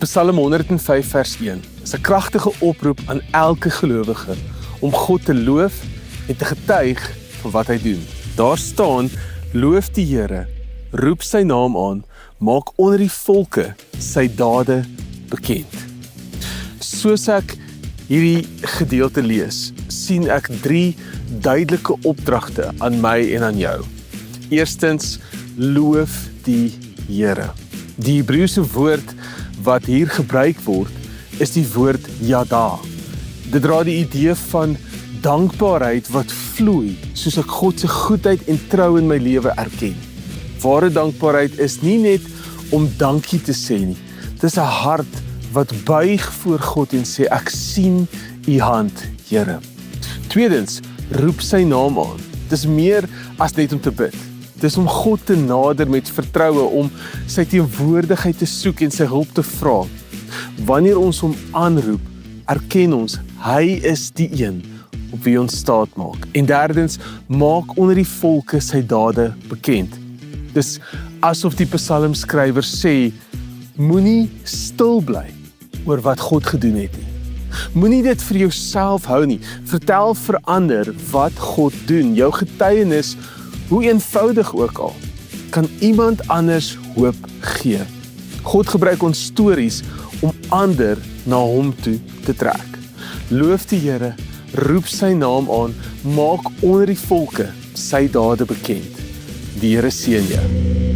Psalm 105 vers 1 is 'n kragtige oproep aan elke gelowige om God te loof en te getuig van wat hy doen. Daar staan, loof die Here, roep sy naam aan, maak onder die volke sy dade bekend. Soos ek hierdie gedeelte lees, sien ek 3 duidelike opdragte aan my en aan jou. Eerstens, loof die Here. Die Hebreëse woord wat hier gebruik word, is die woord yada. Dit dra die idee van dankbaarheid wat vloei, soos ek God se goedheid en trou in my lewe erken. Ware dankbaarheid is nie net om dankie te sê nie. Dit is 'n hart wat buig voor God en sê, ek sien u hand, Here. Tweedens, roep sy naam aan. Dis meer as net om te bid. Dis om God te nader met vertroue, om sy teenwoordigheid te soek en sy hulp te vra. Wanneer ons hom aanroep, erken ons, hy is die een op wie ons staat maak. En derdens, maak onder die volke sy dade bekend. Dis asof die psalmskrywer sê, moenie stil bly oor wat God gedoen het nie. Moenie dit vir jouself hou nie. Vertel vir ander wat God doen. Jou getuienis, hoe eenvoudig ook al, kan iemand anders hoop gee. God gebruik ons stories om ander na hom toe te trek. Loof die Here, roep sy naam aan, maak onder die volke sy dade bekend. Die Here seën jou.